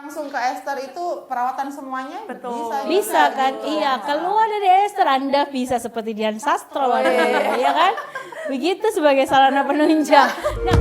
Langsung ke Esther itu perawatan semuanya Betul. Bisa kan? gitu. Iya, keluar dari Esther Anda bisa seperti Dian Sastro, ya kan? Begitu sebagai sarana penunjang. Nah,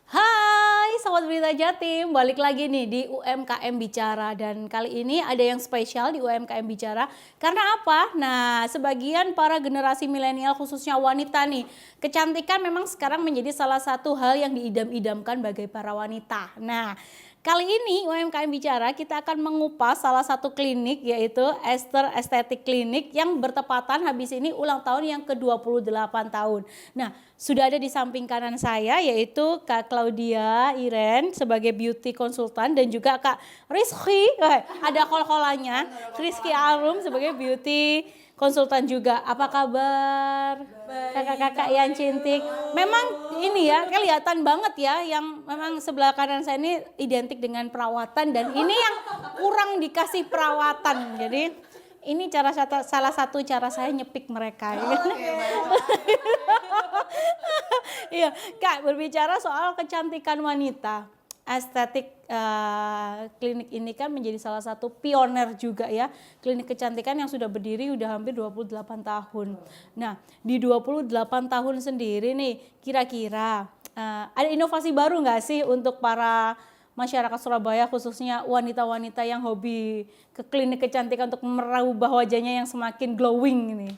hai Sobat Berita Jatim, balik lagi nih di UMKM Bicara. Dan kali ini ada yang spesial di UMKM Bicara. Karena apa? Nah, sebagian para generasi milenial khususnya wanita nih, kecantikan memang sekarang menjadi salah satu hal yang diidam-idamkan bagi para wanita. Nah, kali ini UMKM Bicara kita akan mengupas salah satu klinik, yaitu Esther Estetik Clinic yang bertepatan habis ini ulang tahun yang ke-28 tahun. Nah, sudah ada di samping kanan saya yaitu Kak Claudia Iren sebagai beauty konsultan dan juga Kak Rizky, ada kol-kolannya, Rizky Arum sebagai beauty konsultan juga. Apa kabar? Kakak-kakak yang cantik. Memang ini ya kelihatan banget ya yang memang sebelah kanan saya ini identik dengan perawatan dan ini yang kurang dikasih perawatan. Jadi ini salah satu cara saya nyepik mereka. Iya, Kak, berbicara soal kecantikan wanita, estetik klinik ini kan menjadi salah satu pioner juga ya. Klinik kecantikan yang sudah berdiri udah hampir 28 tahun. Nah, di 28 tahun sendiri nih, kira-kira ada inovasi baru nggak sih untuk para masyarakat Surabaya khususnya wanita-wanita yang hobi ke klinik kecantikan untuk merubah wajahnya yang semakin glowing ini?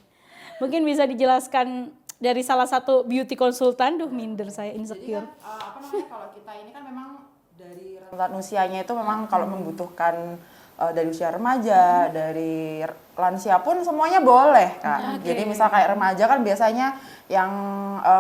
Mungkin bisa dijelaskan dari salah satu beauty konsultan. Duh, minder saya, insecure. Jadi kan, kalau kita ini kan memang dari rentan usianya itu memang kalau membutuhkan dari usia remaja, dari lansia pun semuanya boleh Kak. Jadi misal kayak remaja kan biasanya yang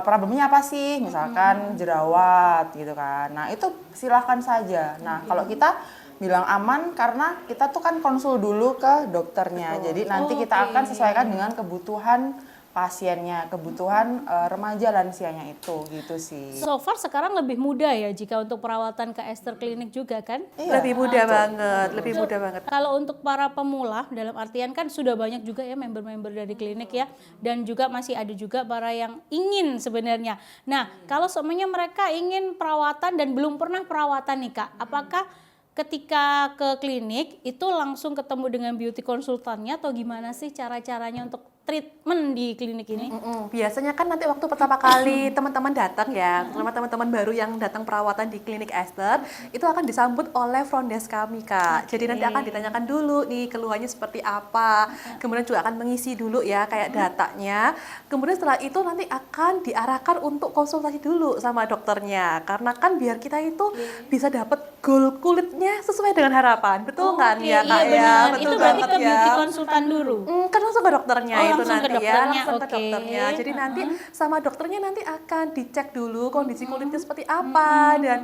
problemnya apa sih? Misalkan jerawat gitu kan. Nah itu silahkan saja. Nah kalau kita bilang aman karena kita tuh kan konsul dulu ke dokternya. Jadi nanti kita akan sesuaikan dengan kebutuhan pasiennya, kebutuhan remaja lansianya itu gitu sih. So far sekarang lebih mudah ya jika untuk perawatan ke Esther Clinic juga kan? Iya, lebih mudah banget, lebih mudah banget. Kalau untuk para pemula dalam artian kan sudah banyak juga ya member-member dari klinik ya, dan juga masih ada juga para yang ingin sebenarnya. Nah, kalau semuanya mereka ingin perawatan dan belum pernah perawatan nih Kak, apakah ketika ke klinik itu langsung ketemu dengan beauty konsultannya atau gimana sih cara-caranya untuk treatment di klinik ini? Biasanya kan nanti waktu pertama kali teman-teman datang ya, terutama teman-teman baru yang datang perawatan di klinik Esther, itu akan disambut oleh front desk kami Kak. Jadi nanti akan ditanyakan dulu nih keluhannya seperti apa, kemudian juga akan mengisi dulu ya kayak datanya. Kemudian setelah itu nanti akan diarahkan untuk konsultasi dulu sama dokternya, karena kan biar kita itu bisa dapat goal kulitnya sesuai dengan harapan, betul kan ya Kak? Iya Ya, benar, betul itu berarti banget ke beauty ya. konsultan dulu? Kan langsung ke dokternya itu langsung ke nanti dokternya, ya, langsung ke oke. dokternya. Jadi nanti sama dokternya nanti akan dicek dulu kondisi kulitnya seperti apa dan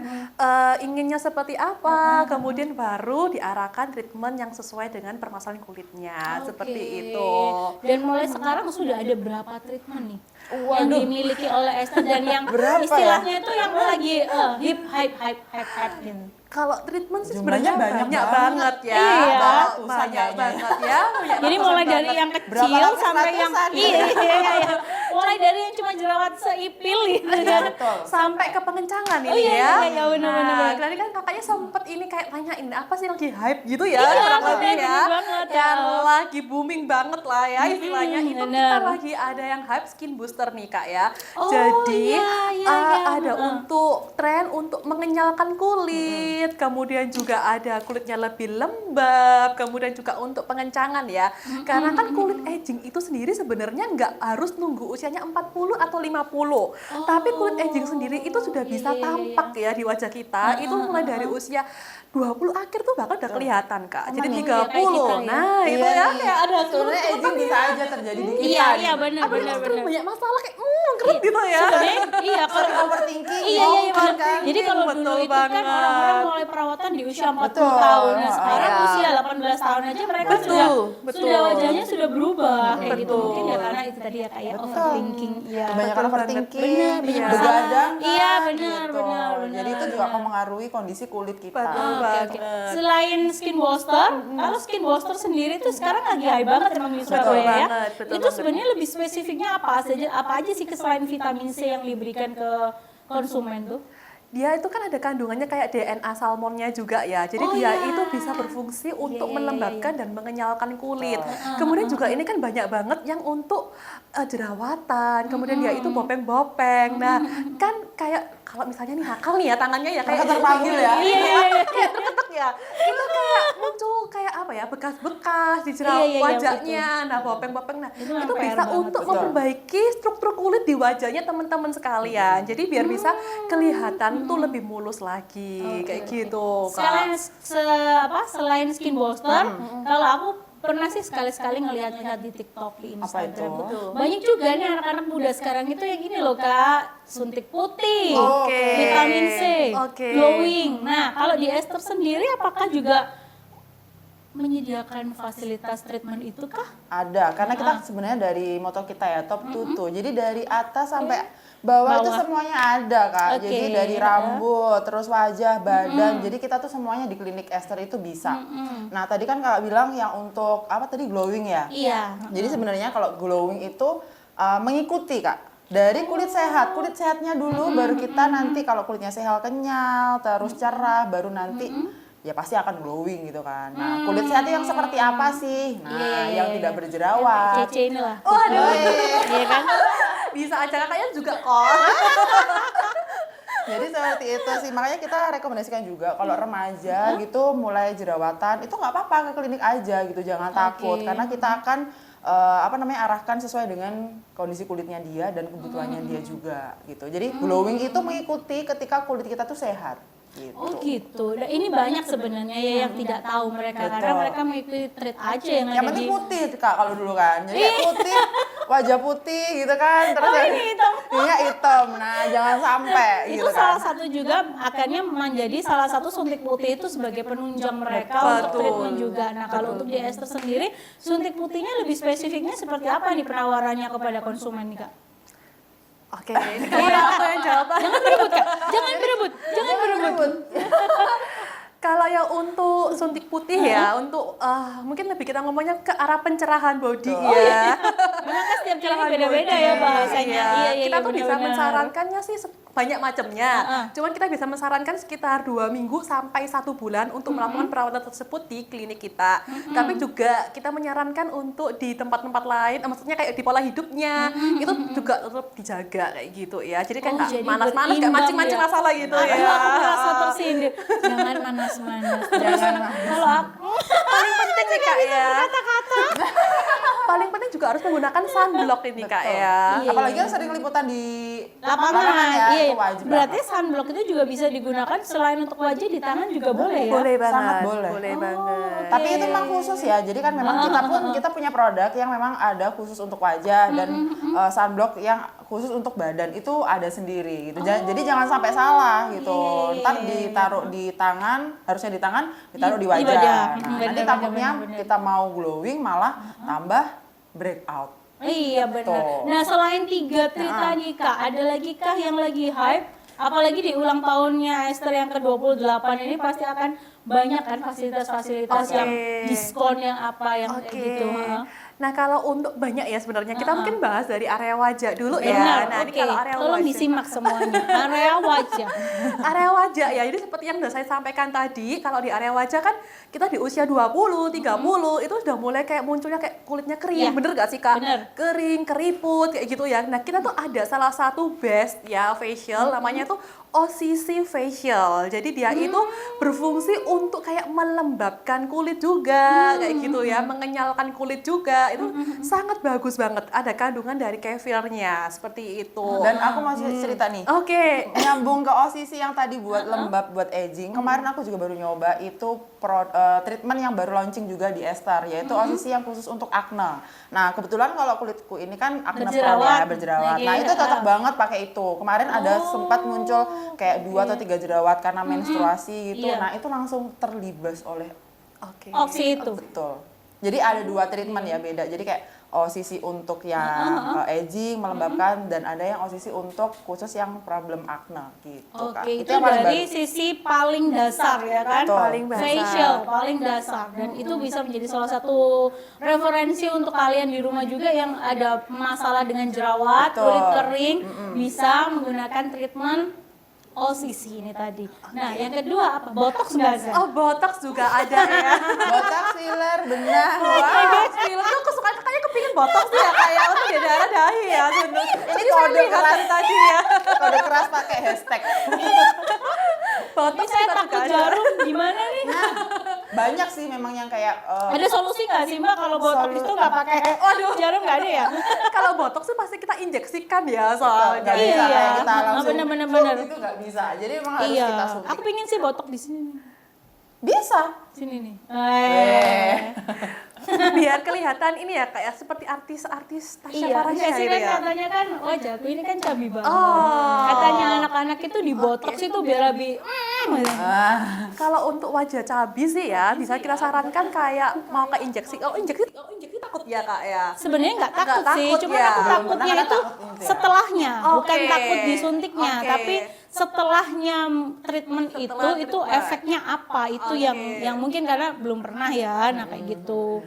inginnya seperti apa, kemudian baru diarahkan treatment yang sesuai dengan permasalahan kulitnya, seperti itu. Dan mulai sekarang sudah ada berapa treatment nih yang dimiliki oleh Esther dan yang Berapa ya? istilahnya itu yang lagi hip hype gitu. Kalau treatment sih Jumlahnya sebenarnya banyak banget ya. Iya. Banyak banget ya. Jadi mulai dari yang Berapa kecil ratus sampai yang ratusan? iya. Mulai dari yang cuma jerawat seipil gitu ya. Betul. Sampai ke pengencangan Oh ini iya, ya. iya, benar-benar. Tadi kan kakaknya sempet ini kayak tanyain apa sih lagi hype gitu ya, Iya, kurang lebih benar, ya. benar banget. Yang lagi booming banget lah ya istilahnya. Itu kita benar. lagi ada yang hype skin booster nih Kak ya. Oh, Jadi iya, ada untuk tren untuk mengenyalkan kulit, kemudian juga ada kulitnya lebih lembab, kemudian juga untuk pengencangan ya. Karena kan kulit aging itu sendiri sebenarnya nggak harus nunggu usianya 40 atau 50. Tapi kulit aging sendiri itu sudah bisa tampak ya di wajah kita. Itu mulai dari usia 20 akhir tuh bahkan udah kelihatan Kak. Jadi Emang 30. iya, kayak kita ya. Nah, itu ya kayak ada sebenarnya aging bisa aja terjadi di kita. Iya, gitu. benar apa benar terus benar. banyak masalah kayak keret gitu ya. Sebenarnya iya kalau Sering overthinking. Iya, kan benar. Jadi kalau dulu Betul itu kan banget. orang-orang mulai perawatan di usia 40 Betul. tahun. Nah, sekarang Iya. usia 18 tahun aja mereka Betul, sudah betul. sudah wajahnya sudah berubah kayak gitu. Betul. Mungkin ya karena itu tadi ya kayak overthinking. Iya. Kebanyakan Betul banget. overthinking, Benar, begadang kan, Iya, benar, gitu. benar, Jadi itu benar, juga benar. akan mengaruhi kondisi kulit kita. Betul. Oke, oke. Selain skin booster, kalau skin booster sendiri tuh sekarang lagi high banget emang di Surabaya ya. banget, betul Itu banget. sebenarnya lebih spesifiknya apa aja sih selain vitamin C yang diberikan ke konsumen tuh? Dia itu kan ada kandungannya kayak DNA salmonnya juga ya. Jadi Oh, dia iya. itu bisa berfungsi untuk iya, melembabkan dan mengenyalkan kulit. Kemudian juga ini kan banyak banget yang untuk jerawatan. Kemudian dia itu bopeng-bopeng. Nah, kan kayak kalau misalnya nih nakal nih ya tangannya ya kayak Mereka terpanggil ya. Iya. kayak terketek ya. Itu kayak muncul kayak apa ya? Bekas-bekas di jerawat Iya, iya, wajahnya. Nah, bopeng-bopeng. Nah, Itu itu PR bisa banget, untuk betul. memperbaiki struktur kulit di wajahnya teman-teman sekalian. Jadi biar bisa kelihatan tuh lebih mulus lagi kayak gitu. Kak. Selain skin booster, kalau aku pernah sih sekali-sekali ngelihat-lihat di TikTok, di Instagram itu? tuh. Banyak juga nih anak-anak muda sekarang itu yang gini loh Kak, suntik putih, Oke. vitamin C, Oke. glowing. Nah, kalau di Esther sendiri apakah juga menyediakan fasilitas treatment itu kah? Ada, karena kita sebenarnya dari moto kita ya top tutu. Jadi dari atas sampai bawah itu Bawah. semuanya ada Kak. Oke, Jadi dari rambut, terus wajah, badan. Jadi kita tuh semuanya di klinik Esther itu bisa. Nah tadi kan Kakak bilang yang untuk apa tadi glowing ya? Iya. Jadi sebenarnya kalau glowing itu mengikuti Kak. Dari kulit sehatnya dulu baru kita nanti kalau kulitnya sehat kenyal, terus cerah, baru nanti ya pasti akan glowing gitu kan. Nah, kulit sehat yang seperti apa sih? Nah, yang tidak berjerawat. Cece inilah. Waduh, Iya kan? bisa aja kakaknya juga kok. Jadi seperti itu sih, makanya kita rekomendasikan juga kalau remaja gitu mulai jerawatan itu nggak apa-apa ke klinik aja gitu, jangan takut karena kita akan arahkan sesuai dengan kondisi kulitnya dia dan kebutuhannya dia juga gitu. Jadi glowing itu mengikuti ketika kulit kita tuh sehat. Gitu. Oh gitu. Dan ini banyak sebenarnya ya yang tidak tahu mereka karena Betul. mereka mengikuti treat aja yang Yang ada penting di putih Kak kalau dulu kan. Jadi kayak putih, wajah putih gitu kan. Terus Oh, ini hitam. Iya hitam. Nah, jangan sampai itu gitu salah kan. satu juga akhirnya menjadi salah satu suntik putih itu sebagai penunjang mereka untuk Betul. treatment juga. Nah kalau untuk di Esther sendiri suntik putihnya lebih spesifiknya seperti apa nih penawarannya kepada konsumen nih Kak? Oke, ini kayak aku yang jawab. Jangan berebut Kak, jangan berebut. Kalau yang untuk suntik putih ya, untuk mungkin lebih kita ngomongnya ke arah pencerahan body ya. Memang kan setiap klinik beda-beda ya bahasanya. Iya, Kita tuh bisa benar-benar. mensarankannya sih banyak macamnya. Cuman kita bisa mensarankan sekitar 2 minggu sampai 1 bulan untuk melakukan perawatan tersebut di klinik kita. Tapi juga kita menyarankan untuk di tempat-tempat lain, maksudnya kayak di pola hidupnya itu juga tetap dijaga kayak gitu ya. Jadi kayak nggak jadi manas-manas, kayak berimbang mancing-mancing ya. masalah gitu Aduh, ya. aku merasa tersindir. Jangan manas-manas. Jangan. Kalau aku Paling penting nih kak ya. Paling penting juga harus menggunakan sunblock ini kak Betul. ya. Iya. Apalagi yang sering liputan di lapangan ya, iya. itu wajib Berarti banget. sunblock itu juga bisa digunakan selain untuk wajah di tangan juga boleh ya? Boleh banget. Sangat boleh. banget. Tapi itu memang khusus ya. Jadi kan memang kita punya produk yang memang ada khusus untuk wajah dan sunblock yang khusus untuk badan itu ada sendiri gitu. Jadi jangan sampai salah gitu. Iya. Ntar ditaruh di tangan, harusnya di tangan, ditaruh di Di wajah. wajah. Nah, Bener, nanti bener, takutnya bener. kita mau glowing malah tambah breakout. Iya benar. Tuh. Nah selain 3 treat tadi Kak, ada lagi kah yang lagi hype? Apalagi di ulang tahunnya Esther yang ke-28 ini pasti akan banyak kan fasilitas-fasilitas Oke. yang diskon yang apa yang kayak Oke. gitu. Heeh. Nah kalau untuk banyak ya sebenarnya kita mungkin bahas dari area wajah dulu ya. Benar, Nah ini oke. kalau area Tolong wajah. disimak semuanya. Area wajah. Area wajah ya, jadi seperti yang sudah saya sampaikan tadi, kalau di area wajah kan kita di usia 20, 30 itu sudah mulai kayak munculnya kayak kulitnya kering, Iya. bener gak sih Kak? Bener. Kering, keriput kayak gitu ya. Nah kita tuh ada salah satu best ya facial namanya tuh OCC facial. Jadi dia itu berfungsi untuk kayak melembabkan kulit juga, kayak gitu ya, mengenyalkan kulit juga. Itu sangat bagus banget. Ada kandungan dari kefirnya, seperti itu. Dan aku masih cerita nih. Oke. Nyambung ke OCC yang tadi buat lembab, buat aging. Kemarin aku juga baru nyoba itu treatment yang baru launching juga di Esther, yaitu OCC yang khusus untuk acne. Nah, kebetulan kalau kulitku ini kan acne prone ya, berjerawat. Nah, itu cocok banget pakai itu. Kemarin ada sempat muncul kayak 2 atau 3 jerawat karena menstruasi gitu. Iya. Nah, itu langsung terlibas oleh Oke. Oksi itu. betul. Jadi ada 2 treatment ya, beda. Jadi kayak OCC untuk yang aging, melembabkan, dan ada yang OCC untuk khusus yang problem acne gitu kan. Oke, itu yang paling dari baru. sisi paling dasar ya kan? Betul. Paling dasar. Facial, paling dasar. Dan itu bisa menjadi salah satu referensi untuk kalian di rumah juga yang ada masalah dengan jerawat, Betul. kulit kering, bisa menggunakan treatment OCC ini tadi. Nah, yang kedua apa? Botox nggak sih? Oh, botox juga ada ya. Botox, filler, benang. Wah, Wah. film tuh kesukaan kayaknya kepingin botox ya, kayak untuk di daerah dahi ya. Ini saya kode lihat keras tadi ya. Kode keras pakai hashtag. Botox Ini saya juga takut ada. jarum gimana nih? Banyak sih memang yang kayak Ada solusi nggak sih Mbak kalau botox itu nggak pakai jarum nggak ada ya? Kalau botox tuh pasti kita injeksikan ya nggak soalnya. bisa Iya. kayak kita langsung Bener. itu nggak bisa. Jadi memang harus Iya. kita suntik. Aku pingin sih botox di sini. Bisa. Sini nih. Biar kelihatan ini ya kayak seperti artis-artis Tasya Iya, Farasya enggak sih gitu kan ya. katanya kan wajahku ini kan cabi banget. Oh. Katanya anak-anak itu di botox itu biar lebih Kalau untuk wajah cabi sih ya, bisa kita sarankan kayak mau ke injeksi. Oh, injeksi takut ya Kak ya. Sebenarnya nggak takut Nggak sih, takut cuma ya. aku takutnya Karena itu takut gitu ya. setelahnya, bukan Oke. takut disuntiknya, Oke. tapi setelahnya treatment Setelah itu treatment. efeknya apa? Itu Oke. yang mungkin karena belum pernah ya, nah kayak gitu.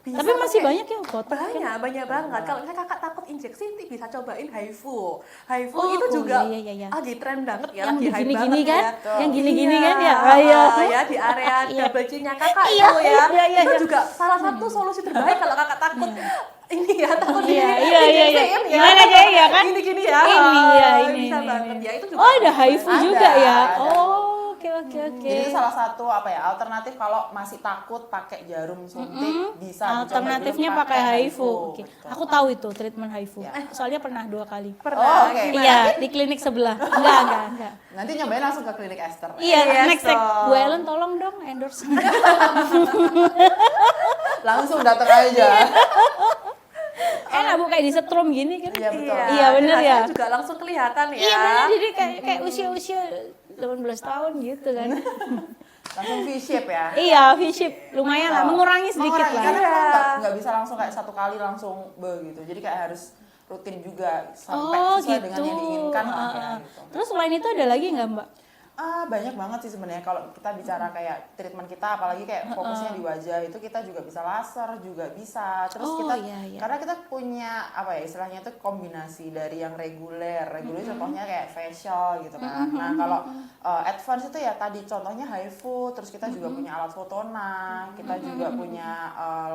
Tapi masih banyak yang botox. Banyak banget. Kalau misalnya kakak takut injeksi, nanti bisa cobain HIFU. HIFU Oh, itu juga iya. lagi tren banget ya, Yang lagi hype gini-gini banget kan? ya. Yang gini-gini kan ya? Iya, Ayo. ya di area Iya. double chin-nya kakak Iya, itu ya. iya. Itu juga salah satu solusi terbaik kalau kakak takut. Ini ya takut Iya. diinjeksin ya. Gimana aja ya kan? Gini-gini ya. Ini ya, ini. Bisa ini. banget ya. Itu juga. Oh, ada HIFU Ada, juga ya? ada. Oh, oke. Jadi itu salah satu apa ya alternatif kalau masih takut pakai jarum suntik bisa dicoba Alternatifnya dulu pakai HIFU. Oke. Betul. Aku tahu itu treatment HIFU. Ya. Soalnya pernah 2 kali. Pernah. Oh, oke. Gimana? Iya, di klinik sebelah. Enggak. Nanti nyobain langsung ke klinik Esther. Iya, Yes, next. dong. Bu Ellen tolong dong endorse. Langsung datang aja. Enak Bu kayak disetrum gini kan. Iya betul. Iya, bener ya. hasilnya juga langsung kelihatan ya. Iya bener, jadi kayak usia-usia 18 tahun gitu kan. Langsung V-shape ya. Iya, V-shape lumayan lah, mengurangi sedikit Mengurangi, lah. karena Iya. memang nggak bisa langsung kayak satu kali langsung begitu. Jadi kayak harus rutin juga sampai sesuai dengan yang diinginkan lah ya, gitu. Terus selain itu ada lagi nggak Mbak? Banyak banget sih sebenarnya kalau kita bicara kayak treatment kita apalagi kayak fokusnya di wajah itu kita juga bisa laser juga bisa. Terus Oh, kita iya. karena kita punya apa ya istilahnya itu kombinasi dari yang reguler contohnya kayak facial gitu kan. Nah, kalau advance itu ya tadi contohnya HIFU, terus kita juga punya alat fotona, kita juga punya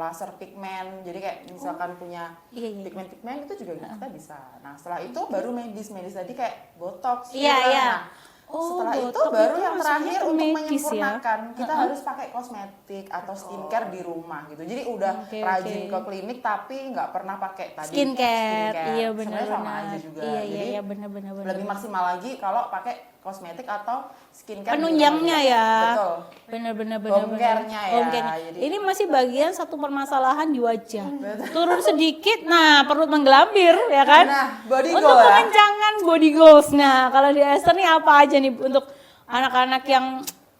laser pigment. Jadi kayak misalkan punya Iya. pigment itu juga kita bisa. Nah, setelah itu baru medis tadi kayak botox. Iya, filler. iya. Nah, Oh, setelah itu botox baru itu yang masuknya terakhir ke untuk medis ya? menyempurnakan kita harus pakai kosmetik atau skincare di rumah gitu. Jadi udah Oke, rajin oke. ke klinik tapi nggak pernah pakai tadi Skincare. Iya Sebenarnya sama benar-benar. aja juga. Iya, Jadi benar. lebih maksimal lagi kalau pakai kosmetik atau skincare di Penunjangnya rumah. ya. Betul. Benar. Home care-nya ya, Home care-nya. jadi- Ini masih bagian satu permasalahan di wajah. Turun sedikit, nah perut menggelambir ya kan? Nah, body Untuk goal ya. pemencangan body goals. Nah, kalau di Esther nih apa aja nih untuk anak-anak yang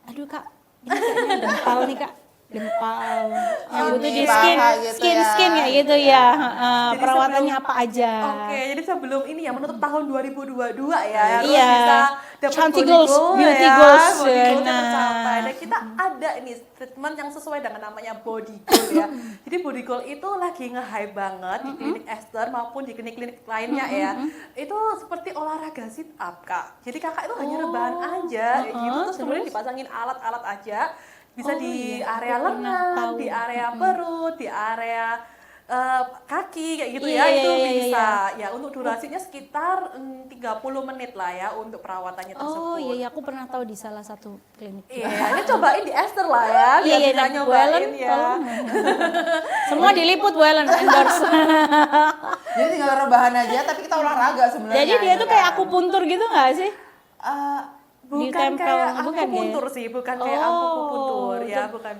aduh Kak, ini kayaknya dempal nih Kak. Dempal. Yang butuh di paha skin, gitu skin ya. kayak gitu ya. Jadi Perawatannya sebelum- apa aja? Oke, jadi sebelum ini ya menutup tahun 2022 ya, harus Iya. bisa dapat Cantik body goals, goal beauty ya, goals. body goals Nah. tercapai. Dan kita ada ini treatment yang sesuai dengan namanya body goal ya. Jadi body goal itu lagi nge-hype banget di klinik Esther maupun di klinik-klinik lainnya ya. Itu seperti olahraga sit up Kak. Jadi kakak itu hanya rebahan aja kayak gitu, terus kemudian dipasangin alat-alat aja. Bisa Oh, di iya, area aku pernah lengan, tahu. di area perut, di area kaki kayak gitu Iya, ya, iya, itu iya, iya, bisa. Ya untuk durasinya sekitar 30 menit lah ya untuk perawatannya tersebut. Oh iya, aku pernah tahu di salah satu klinik. Iya, ini cobain di Esther lah ya, biar Iya, bisa nah, nyobain Wellen, ya. tolong. Semua diliput Wellen endorse. Jadi tinggal rebahan aja, tapi kita olahraga sebenarnya. Jadi dia gitu tuh kayak kan. akupuntur gitu nggak sih? Bukan Ditempel, kayak bukan ya? akupuntur sih, bukan kayak Oh, akupuntur ya, itu- bukan.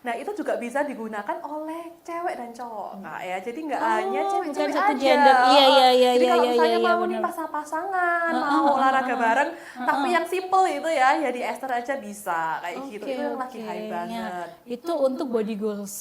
Nah itu juga bisa digunakan oleh cewek dan cowok, Kak ya. Jadi nggak Oh, hanya cewek-cewek bukan satu aja. gender. Iya, iya, iya, Jadi iya, kalau iya, misalnya iya, mau nih benar. pasangan, mau olahraga bareng, tapi yang simple itu ya, di Esther aja bisa kayak gitu. Itu yang lagi high Ya, banget. itu untuk body goals,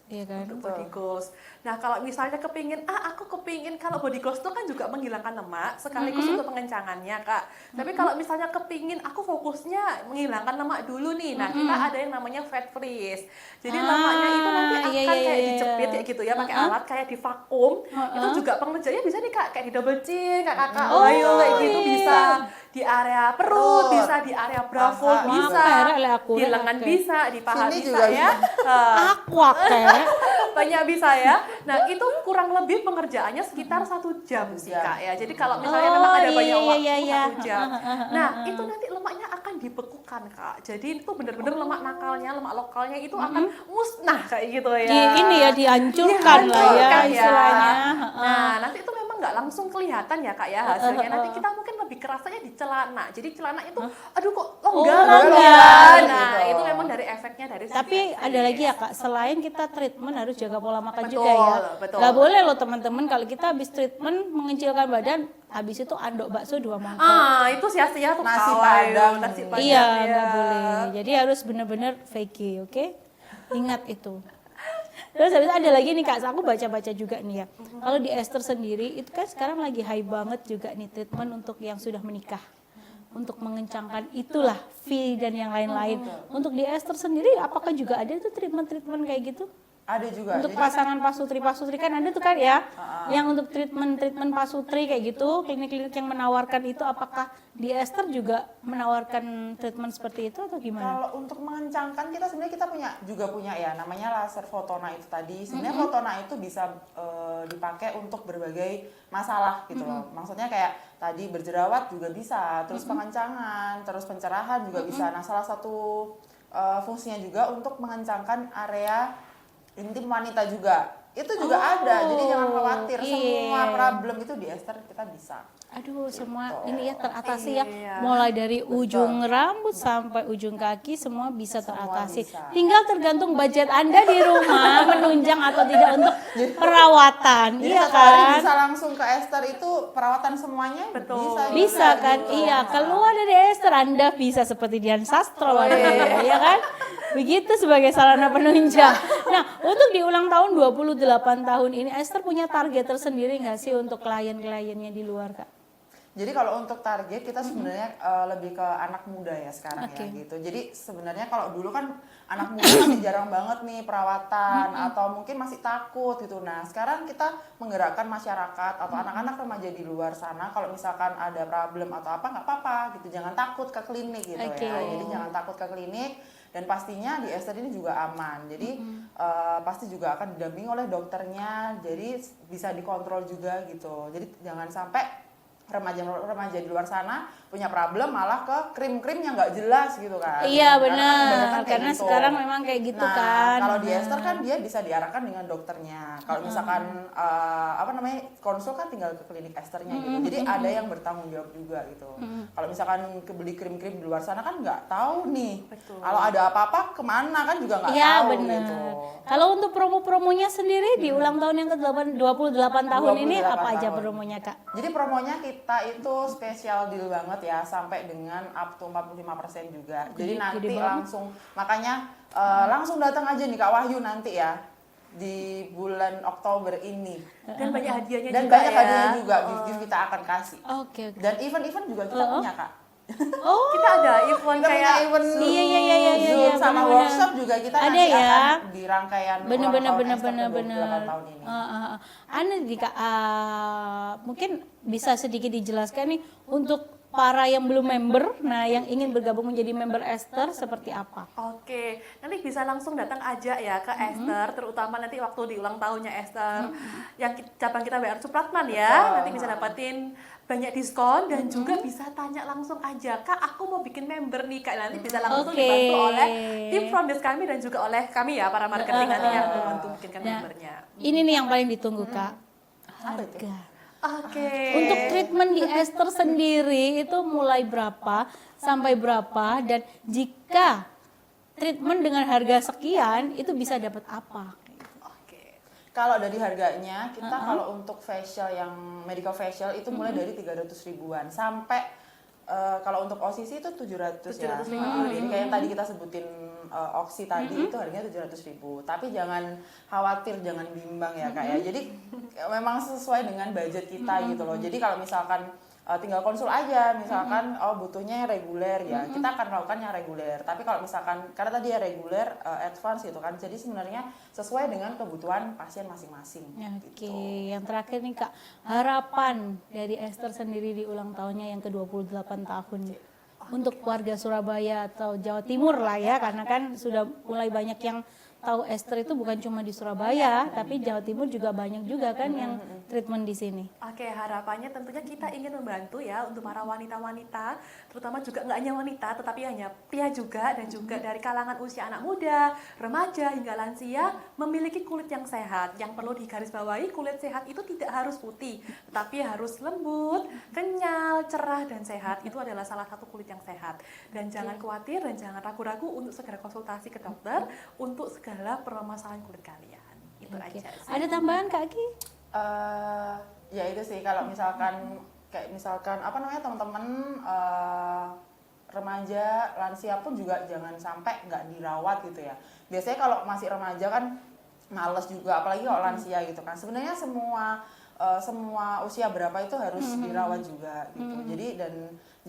ya kan? Untuk body goals. Nah kalau misalnya aku kepingin kalau body goals itu kan juga menghilangkan lemak sekaligus untuk pengencangannya Kak. Tapi kalau misalnya kepingin aku fokusnya menghilangkan lemak dulu nih. Nah kita ada yang namanya fat freeze. Jadi lemaknya itu nanti akan iya, iya, kayak iya. dijepit ya gitu ya pakai alat kayak di vakum. Itu juga pengerjanya bisa nih Kak kayak di double chin kayak Kakak Oh, Wahyu kayak gitu iya. bisa di area perut, bisa di area bravo Paha bisa, juga. Aku, di lengan oke. bisa, di paha Sini bisa juga ya. Aku kayak. Banyak bisa ya. Nah itu kurang lebih pengerjaannya sekitar 1 jam sih Kak ya. Jadi kalau misalnya memang ada iya, banyak iya, waktu iya, iya. 1 jam. Nah itu nanti lemaknya akan dibekukan Kak. Jadi itu benar-benar lemak nakalnya, lemak lokalnya itu akan musnah kayak gitu ya. Ini ya dihancurkan lah ya Dihancurkan istilahnya. Nah nanti itu memang nggak langsung kelihatan ya Kak ya hasilnya. Nanti kita mungkin lebih kerasanya di celana. Jadi celana itu aduh kok longgar longgar, ya. gitu. Nah itu memang dari efeknya dari Tapi segi ada efek. lagi ya Kak, selain kita treatment harus jaga pola makan Betul, juga ya. betul. Gak boleh loh teman-teman kalau kita habis treatment mengecilkan badan, habis itu andok bakso 2 mangkok. Itu sia-sia tuh Nasi kawan. Padang. Nasi Padang Iya, ya. nggak boleh. Jadi harus benar-benar fake, oke? Ingat itu. Terus habis itu ada lagi nih Kak, aku baca-baca juga nih ya. Kalau di Esther sendiri itu kan sekarang lagi high banget juga nih treatment untuk yang sudah menikah. Untuk mengencangkan itulah V dan yang lain-lain. Untuk di Esther sendiri apakah juga ada tuh treatment-treatment kayak gitu? Ada juga. Untuk Jadi pasangan pasutri kan ada tuh kan ya, yang untuk treatment pasutri kayak gitu, klinik-klinik yang menawarkan itu, apakah di Esther juga menawarkan treatment seperti itu atau gimana? kalau untuk mengencangkan kita sebenarnya kita punya ya namanya laser fotona itu tadi. Sebenarnya fotona itu bisa dipakai untuk berbagai masalah gitu loh. Maksudnya kayak tadi berjerawat juga bisa, terus pengencangan, terus pencerahan juga bisa. Nah, salah satu fungsinya juga untuk mengencangkan area intim wanita juga. Itu juga ada. Jadi jangan khawatir, semua iya. problem itu di Esther kita bisa. Aduh, semua ini ya teratasi ya. Iya. Mulai dari ujung rambut sampai ujung kaki semua bisa teratasi. bisa. Tinggal tergantung budget Anda di rumah menunjang atau tidak untuk perawatan. Jadi Iya satu hari kan? bisa langsung ke Esther itu perawatan semuanya Betul. bisa. juga Bisa kan? gitu. Iya, keluar dari Esther Anda bisa seperti Dian Sastro ya kan? Begitu sebagai sarana penunjang. Nah, untuk di ulang tahun 28 tahun ini Esther punya target tersendiri nggak sih untuk klien-kliennya di luar, Kak? Jadi kalau untuk target kita sebenarnya lebih ke anak muda ya sekarang Oke. ya gitu. Jadi sebenarnya kalau dulu kan anak muda masih jarang banget nih perawatan atau mungkin masih takut gitu. Nah sekarang kita menggerakkan masyarakat atau anak-anak remaja di luar sana kalau misalkan ada problem atau apa nggak apa-apa gitu. Jangan takut ke klinik gitu Oke. ya. Jadi jangan takut ke klinik. Dan pastinya di Esther ini juga aman. Jadi pasti juga akan didampingi oleh dokternya. Jadi bisa dikontrol juga gitu. Jadi jangan sampai remaja di luar sana punya problem malah ke krim-krim yang nggak jelas gitu kan. Iya Karena benar, kebanyakan kayak karena gitu. sekarang memang kayak gitu Nah, kan. kalau di Esther kan dia bisa diarahkan dengan dokternya. Kalau misalkan konsul kan tinggal ke klinik Esthernya gitu. Jadi ada yang bertanggung jawab juga gitu. Kalau misalkan beli krim-krim di luar sana kan nggak tahu nih. Betul. Kalau ada apa-apa kemana kan juga nggak Iya tahu benar. gitu. Kalau untuk promo-promonya sendiri di ulang tahun yang ke-28 tahun ini 28 apa aja tahun. promonya, Kak? Jadi promonya kita itu spesial deal banget ya sampai dengan up to 45% juga. Jadi Gede nanti banget. langsung makanya langsung datang aja nih Kak Wahyu nanti ya di bulan Oktober ini. Dan banyak hadiahnya Dan juga banyak ya. hadiahnya juga gift kita akan kasih. Oke, oke. Dan event-event juga kita punya Kak. Oh, Kita ada event Kita punya kayak event iya, Zoom sama benar-benar. workshop juga kita Ada nanti ya? akan di rangkaian ulang tahun Esther bener. ke-28 tahun ini. Anu mungkin bisa sedikit dijelaskan nih untuk para yang belum member, nah yang ingin bergabung menjadi member Esther seperti apa? Oke, nanti bisa langsung datang aja ya ke Esther, terutama nanti waktu di ulang tahunnya Esther, yang cabang kita WR Supratman ya, Betul. nanti bisa dapetin banyak diskon dan juga bisa tanya langsung aja, Kak aku mau bikin member nih Kak, nanti bisa langsung Oke. dibantu oleh tim front desk kami dan juga oleh kami ya para marketing nanti yang membantu bikinkan Nah, membernya. ini nih yang paling ditunggu Kak, harga. Oke. Untuk treatment di Esther sendiri itu mulai berapa sampai berapa, dan jika treatment dengan harga sekian itu bisa dapat apa? Oke. Kalau dari harganya, kita kalau untuk facial yang medical facial itu mulai dari 300 ribuan sampai kalau untuk OCC itu 700 ya. 750. Jadi kayak yang tadi kita sebutin Oxy tadi itu harganya 700 ribu. Tapi jangan khawatir, jangan bimbang ya Kak ya. Jadi memang sesuai dengan budget kita gitu loh. Jadi kalau misalkan tinggal konsul aja, misalkan butuhnya yang reguler ya, kita akan melakukan yang reguler. Tapi kalau misalkan karena tadi ya reguler, advance gitu kan, jadi sebenarnya sesuai dengan kebutuhan pasien masing-masing. Oke, Gitu. yang terakhir nih Kak, harapan dari Esther sendiri di ulang tahunnya yang ke-28 tahun untuk warga Surabaya atau Jawa Timur lah ya, karena kan sudah mulai banyak yang tahu Esther itu bukan cuma di Surabaya, tapi Jawa Timur juga banyak juga kan yang treatment di sini. Oke, harapannya tentunya kita ingin membantu ya untuk para wanita-wanita, terutama juga nggak hanya wanita, tetapi hanya pria juga dan juga dari kalangan usia anak muda, remaja hingga lansia memiliki kulit yang sehat. Yang perlu digarisbawahi, kulit sehat itu tidak harus putih, tetapi harus lembut, kenyal, cerah dan sehat. Itu adalah salah satu kulit yang sehat. Dan jangan khawatir dan jangan ragu-ragu untuk segera konsultasi ke dokter untuk segala permasalahan kulit kalian. Itu Oke. aja sih. Ada tambahan Kak Ki? Ya itu sih kalau misalkan kayak misalkan apa namanya teman-teman remaja, lansia pun juga jangan sampai nggak dirawat gitu ya. Biasanya kalau masih remaja kan males juga, apalagi kalau lansia gitu kan. Sebenarnya semua usia berapa itu harus dirawat juga gitu. Jadi dan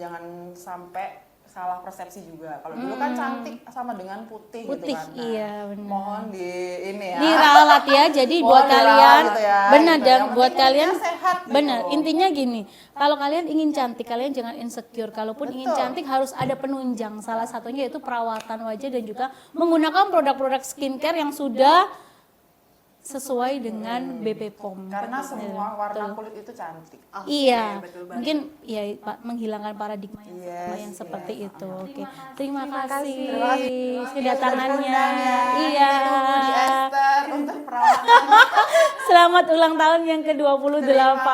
jangan sampai salah persepsi juga. Kalau dulu kan cantik sama dengan putih Putih, gitu kan. iya, benar. Mohon di ini ya. Diralat ya, jadi Mohon buat dirawat kalian gitu ya, benar gitu. dan Yang buat penting kalian kulitnya sehat gitu. benar, intinya gini, kalau kalian ingin cantik kalian jangan insecure, kalaupun ingin Betul. cantik harus ada penunjang, salah satunya yaitu perawatan wajah dan juga menggunakan produk-produk skincare yang sudah sesuai dengan BP POM. Karena semua warna Betul. kulit itu cantik. Iya, betul banget. mungkin ya Pak, menghilangkan paradigma Yes, yang seperti yes. itu. Oke, terima kasih Terima kasih. kedatangannya. Sudah diundang ya. Iya. Kita tunggu di Esther untuk perawatan. Selamat ulang tahun yang ke-28.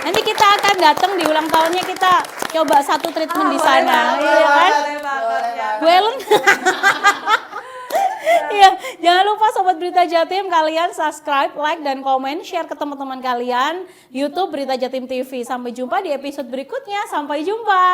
Nanti kita akan datang di ulang tahunnya, kita coba satu treatment di sana. Iya kan? Duelen. Iya, jangan lupa Sobat Berita Jatim kalian subscribe, like, dan komen, share ke teman-teman kalian YouTube Berita Jatim TV. Sampai jumpa di episode berikutnya. Sampai jumpa.